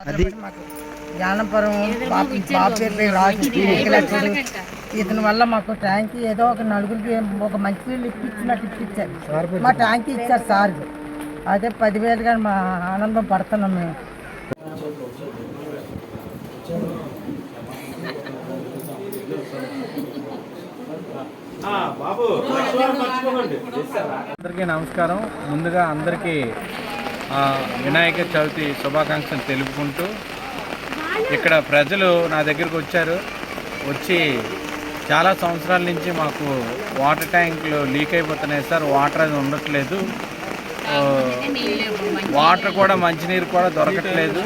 అది జ్ఞానపురం ఇతని వల్ల మాకు ట్యాంకీ ఏదో ఒక నలుగురికి ఒక మంచి నీళ్ళు ఇప్పించారు. మా ట్యాంకీ ఇచ్చారు సార్. అదే 10,000 కానీ మా ఆనందం పడుతున్నాం మేము. అందరికీ నమస్కారం. ముందుగా అందరికీ వినాయక చవితి శుభాకాంక్షలు తెలుపుకుంటూ, ఇక్కడ ప్రజలు నా దగ్గరకు వచ్చి చాలా సంవత్సరాల నుంచి మాకు వాటర్ ట్యాంకులు లీక్ అయిపోతున్నాయి సార్, వాటర్ అది ఉండట్లేదు, వాటర్ కూడా మంచినీరు కూడా దొరకట్లేదు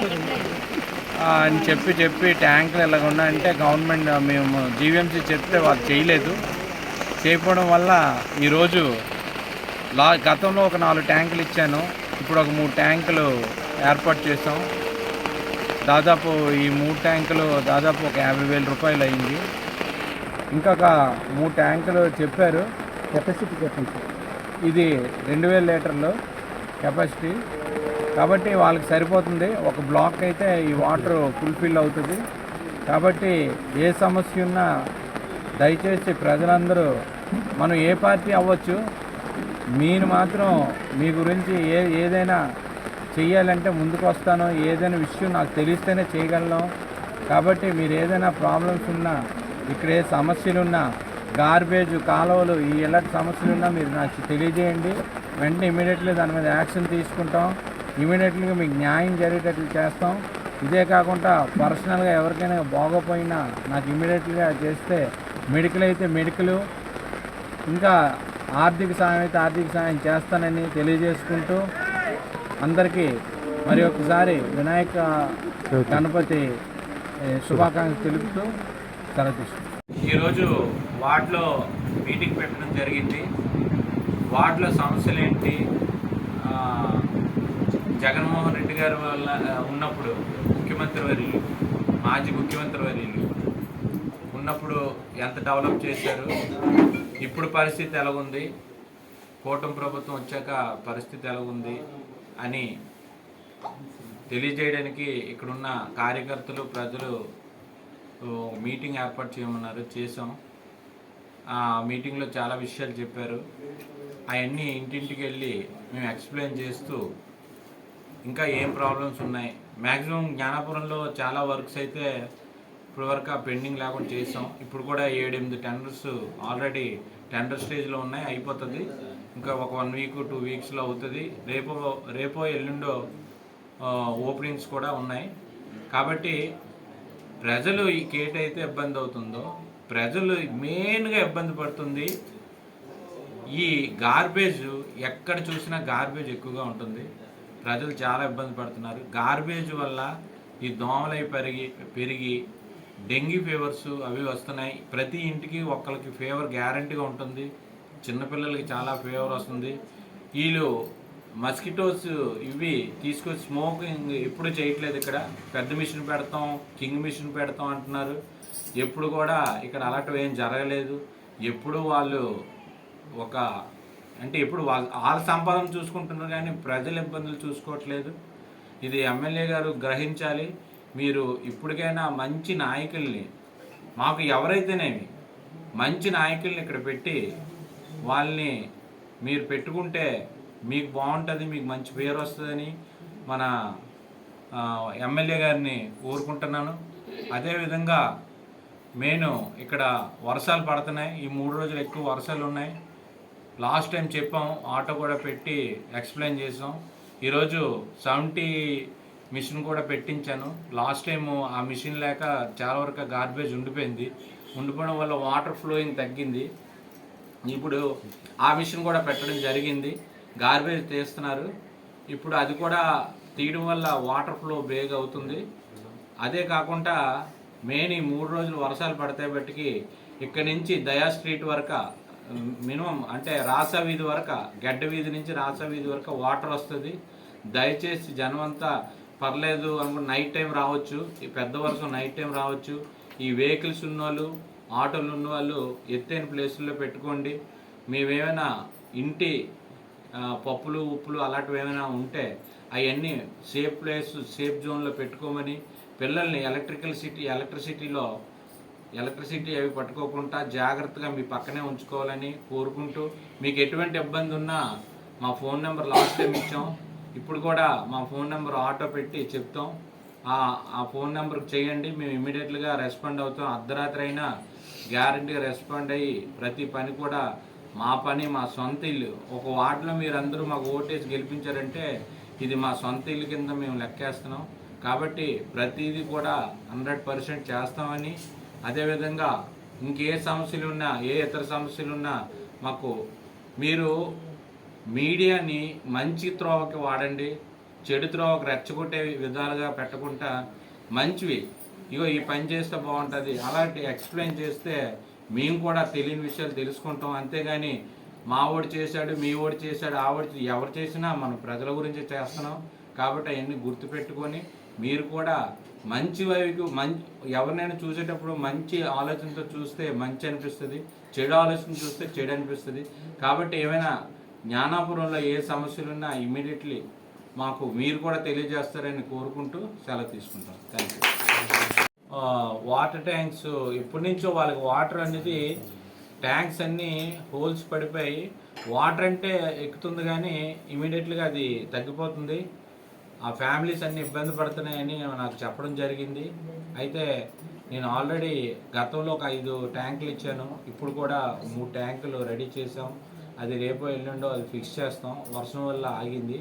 అని చెప్పి ట్యాంకులు ఎలాగ ఉన్నాయంటే గవర్నమెంట్ మేము జీవీఎంసీ చెప్తే వాళ్ళు చేయకపోవడం వల్ల ఈరోజు గతంలో ఒక 4 ట్యాంకులు ఇచ్చాను, ఇప్పుడు ఒక 3 ట్యాంకులు ఏర్పాటు చేసాం. దాదాపు ఈ 3 ట్యాంకులు దాదాపు ఒక 50,000 రూపాయలు అయింది. ఇంకొక 3 ట్యాంకులు చెప్పారు. కెపాసిటీ చెప్పండి. ఇది 2,000 లీటర్లు కెపాసిటీ, కాబట్టి వాళ్ళకి సరిపోతుంది. ఒక బ్లాక్ అయితే ఈ వాటర్ ఫుల్ఫిల్ అవుతుంది. కాబట్టి ఏ సమస్య ఉన్నా దయచేసి ప్రజలందరూ, మనం ఏ పార్టీ అవ్వచ్చు, మీరు మాత్రం మీ గురించి ఏదైనా చెయ్యాలంటే ముందుకు వస్తాను. ఏదైనా విషయం నాకు తెలిస్తేనే చేయగలను. కాబట్టి మీరు ఏదైనా ప్రాబ్లమ్స్ ఉన్నా, ఇక్కడ ఏ సమస్యలున్నా, గార్బేజ్ కాలువలు ఈ ఎలాంటి సమస్యలున్నా మీరు నాకు తెలియజేయండి. వెంటనే ఇమీడియట్లీ దాని మీద యాక్షన్ తీసుకుంటాం. ఇమీడియట్లీగా మీకు న్యాయం జరిగేటట్లు చేస్తాం. ఇదే కాకుండా పర్సనల్గా ఎవరికైనా బాగోపోయినా నాకు ఇమీడియట్గా చేస్తే, మెడికల్ అయితే మెడికల్, ఇంకా ఆర్థిక సాయం అయితే ఆర్థిక సాయం చేస్తానని తెలియజేసుకుంటూ అందరికీ మరి ఒకసారి వినాయక గణపతి శుభాకాంక్షలు తెలుపుతూ సెలవు. ఈరోజు వార్డులో మీటింగ్ పెట్టడం జరిగింది. వార్డులో సమస్యలు ఏంటి, జగన్మోహన్ రెడ్డి గారి వల్ల ఉన్నప్పుడు మాజీ ముఖ్యమంత్రి వర్యులు ఉన్నప్పుడు ఎంత డెవలప్ చేశారు, ఇప్పుడు పరిస్థితి ఎలాగుంది, కూటమి ప్రభుత్వం వచ్చాక పరిస్థితి ఎలాగుంది అని తెలియజేయడానికి ఇక్కడున్న కార్యకర్తలు ప్రజలు మీటింగ్ ఏర్పాటు చేయమన్నారు. చేసాం. ఆ మీటింగ్లో చాలా విషయాలు చెప్పారు. అవన్నీ ఇంటింటికి వెళ్ళి మేము ఎక్స్ప్లెయిన్ చేస్తూ ఇంకా ఏం ప్రాబ్లమ్స్ ఉన్నాయి, మ్యాక్సిమం జ్ఞానాపురంలో చాలా వర్క్స్ అయితే ఇప్పుడు వరకు పెండింగ్ లేకుండా చేసాం. ఇప్పుడు కూడా 7-8 టెండర్స్ ఆల్రెడీ టెండర్ స్టేజ్లో ఉన్నాయి, అయిపోతుంది. ఇంకా ఒక 1 వీక్ 2 వీక్స్లో అవుతుంది. రేపో ఎల్లుండో ఓపెనింగ్స్ కూడా ఉన్నాయి. కాబట్టి ప్రజలు ఈ కేటైతే ఇబ్బంది అవుతుందో, ప్రజలు మెయిన్గా ఇబ్బంది పడుతుంది ఈ గార్బేజ్. ఎక్కడ చూసినా గార్బేజ్ ఎక్కువగా ఉంటుంది. ప్రజలు చాలా ఇబ్బంది పడుతున్నారు. గార్బేజ్ వల్ల ఈ దోమలై పెరిగి డెంగీ ఫీవర్స్ అవి వస్తున్నాయి. ప్రతి ఇంటికి ఒక్కరికి ఫీవర్ గ్యారంటీగా ఉంటుంది. చిన్నపిల్లలకి చాలా ఫీవర్ వస్తుంది. వీళ్ళు మస్కిటోస్ ఇవి తీసుకొచ్చి స్మోకింగ్ ఎప్పుడు చేయట్లేదు. ఇక్కడ పెద్ద మిషన్ పెడతాం, కింగ్ మిషన్ పెడతాం అంటున్నారు. ఎప్పుడు కూడా ఇక్కడ అలాంటివి ఏం జరగలేదు. ఎప్పుడు వాళ్ళు ఎప్పుడు వాళ్ళ సంపాదన చూసుకుంటున్నారు కానీ ప్రజల ఇబ్బందులు చూసుకోవట్లేదు. ఇది ఎమ్మెల్యే గారు గ్రహించాలి. మీరు ఇప్పటికైనా మంచి నాయకుల్ని, మాకు ఎవరైతేనేమి మంచి నాయకుల్ని ఇక్కడ పెట్టి వాళ్ళని మీరు పెట్టుకుంటే మీకు బాగుంటుంది, మీకు మంచి పేరు వస్తుందని మన ఎమ్మెల్యే గారిని కోరుకుంటున్నాను. అదేవిధంగా నేను ఇక్కడ వర్షాలు పడుతున్నాయి. ఈ 3 రోజులు ఎక్కువ వర్షాలు ఉన్నాయి. లాస్ట్ టైం చెప్పాం, ఆటో కూడా పెట్టి ఎక్స్ప్లెయిన్ చేసాం. ఈరోజు 70 మిషన్ కూడా పెట్టించాను. లాస్ట్ టైం ఆ మిషన్ లేక చాలా వరకు గార్బేజ్ ఉండిపోవడం వల్ల వాటర్ ఫ్లోయింగ్ తగ్గింది. ఇప్పుడు ఆ మిషన్ కూడా పెట్టడం జరిగింది. గార్బేజ్ తీస్తున్నారు. ఇప్పుడు అది కూడా తీయడం వల్ల వాటర్ ఫ్లో బేగ్ అవుతుంది. అదే కాకుండా మెయిన్ ఈ 3 రోజులు వర్షాలు పడతాయి బట్టికి ఇక్కడి నుంచి దయా స్ట్రీట్ వరకు మినిమం అంటే రాసా వీధి వరకు, గడ్డ వీధి నుంచి రాసా వీధి వరకు వాటర్ వస్తుంది. దయచేసి జనం అంతా పర్లేదు అనుకుంటే నైట్ టైం రావచ్చు, ఈ పెద్ద వర్షం నైట్ టైం రావచ్చు. ఈ వెహికల్స్ ఉన్నవాళ్ళు, ఆటోలు ఉన్నవాళ్ళు ఎత్తైన ప్లేసుల్లో పెట్టుకోండి. మేమేమైనా ఇంటి పప్పులు ఉప్పులు అలాంటివి ఏమైనా ఉంటే అవన్నీ సేఫ్ ప్లేస్ సేఫ్ జోన్లో పెట్టుకోమని, పిల్లల్ని ఎలక్ట్రిసిటీ అవి పట్టుకోకుండా జాగ్రత్తగా మీ పక్కనే ఉంచుకోవాలని కోరుకుంటూ, మీకు ఎటువంటి ఇబ్బంది ఉన్నా మా ఫోన్ నెంబర్ లాస్ట్ టైం ఇచ్చాం, ఇప్పుడు కూడా మా ఫోన్ నెంబర్ ఆటో పెట్టి చెప్తాం. ఆ ఫోన్ నెంబర్కి చేయండి, మేము ఇమ్మీడియట్గా రెస్పాండ్ అవుతాం. అర్ధరాత్రి అయినా గ్యారంటీగా రెస్పాండ్ అయ్యి ప్రతి పని కూడా మా పని, మా సొంత ఇల్లు. ఒక వార్డులో మీరు అందరూ మాకు ఓటేసి గెలిపించారంటే ఇది మా సొంత ఇల్లు కింద మేము లెక్కేస్తున్నాం. కాబట్టి ప్రతిదీ కూడా 100% చేస్తామని, అదేవిధంగా ఇంకే సమస్యలు ఉన్నా, ఏ ఇతర సమస్యలు ఉన్నా మాకు మీరు మీడియాని మంచి త్రోవకి వాడండి, చెడు త్రోవకి రెచ్చగొట్టే విధాలుగా పెట్టకుండా మంచివి, ఇగో ఈ పని చేస్తే బాగుంటుంది అలాంటి ఎక్స్ప్లెయిన్ చేస్తే మేము కూడా తెలియని విషయాలు తెలుసుకుంటాం. అంతేగాని మా ఓడి చేశాడు, మీ ఓడి చేశాడు, ఆ ఓడి ఎవరు చేసినా మనం ప్రజల గురించి చేస్తున్నాం. కాబట్టి అవన్నీ గుర్తుపెట్టుకొని మీరు కూడా మంచి వైపు ఎవరినైనా చూసేటప్పుడు మంచి ఆలోచనతో చూస్తే మంచి అనిపిస్తుంది, చెడు ఆలోచన చూస్తే చెడు అనిపిస్తుంది. కాబట్టి ఏమైనా జ్ఞానాపురంలో ఏ సమస్యలున్నా ఇమ్మీడియట్లీ మాకు మీరు కూడా తెలియజేస్తారని కోరుకుంటూ సెలవు తీసుకుంటాం. Thank you. వాటర్ ట్యాంక్స్ ఎప్పటి నుంచో వాళ్ళకి వాటర్ అనేది ట్యాంక్స్ అన్నీ హోల్స్ పడిపోయి వాటర్ అంటే ఎక్కుతుంది కానీ ఇమీడియట్గా అది తగ్గిపోతుంది. ఆ ఫ్యామిలీస్ అన్నీ ఇబ్బంది పడుతున్నాయని నాకు చెప్పడం జరిగింది. అయితే నేను ఆల్రెడీ గతంలో ఒక 5 ట్యాంకులు ఇచ్చాను, ఇప్పుడు కూడా 3 ట్యాంకులు రెడీ చేసాం. అది రేపో ఎల్లుండో అది ఫిక్స్ చేస్తాం, వర్షం వల్ల ఆగింది.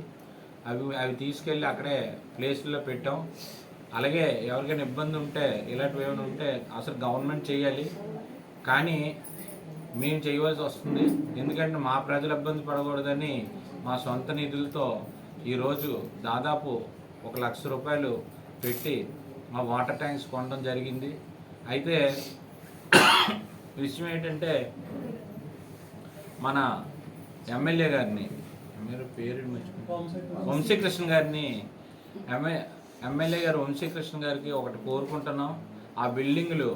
అవి తీసుకెళ్ళి అక్కడే ప్లేస్లో పెట్టాం. అలాగే ఎవరికైనా ఇబ్బంది ఉంటే ఇలాంటివి ఏమైనా ఉంటే అసలు గవర్నమెంట్ చేయాలి, కానీ మేము చేయవలసి వస్తుంది. ఎందుకంటే మా ప్రజలు ఇబ్బంది పడకూడదని మా సొంత నిధులతో ఈరోజు దాదాపు 1 లక్ష రూపాయలు పెట్టి మా వాటర్ ట్యాంక్స్ కొనడం జరిగింది. అయితే విషయం ఏంటంటే మన ఎమ్మెల్యే గారిని, పేరు వంశీకృష్ణ గారిని, ఎమ్మెల్యే గారు వంశీకృష్ణ గారికి ఒకటి కోరుకుంటున్నాం. ఆ బిల్డింగులు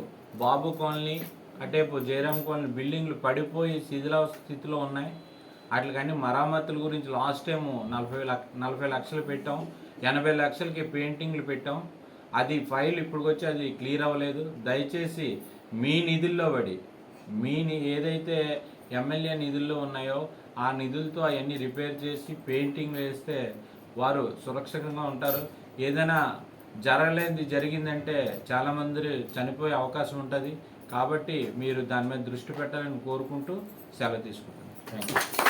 బాబు కాలనీ, అటేపు జయరామ్ కాలనీ బిల్డింగ్లు పడిపోయి శిథిల స్థితిలో ఉన్నాయి. వాటికన్నీ మరమ్మతుల గురించి లాస్ట్ టైము 40 లక్షలు పెట్టాం, 80 లక్షలకి పెయింటింగ్లు పెట్టాం. అది ఫైల్ ఇప్పుడు వచ్చి అది క్లియర్ అవ్వలేదు. దయచేసి మీ నిధుల్లో పడి ఏదైతే ఎమ్మెల్యే నిధుల్లో ఉన్నాయో ఆ నిధులతో అవన్నీ రిపేర్ చేసి పెయింటింగ్ వేస్తే వారు సురక్షితంగా ఉంటారు. ఏదైనా జరిగిందంటే చాలామంది చనిపోయే అవకాశం ఉంటుంది. కాబట్టి మీరు దాని మీద దృష్టి పెట్టాలని కోరుకుంటూ సెలవు తీసుకుంటాను. Thank you.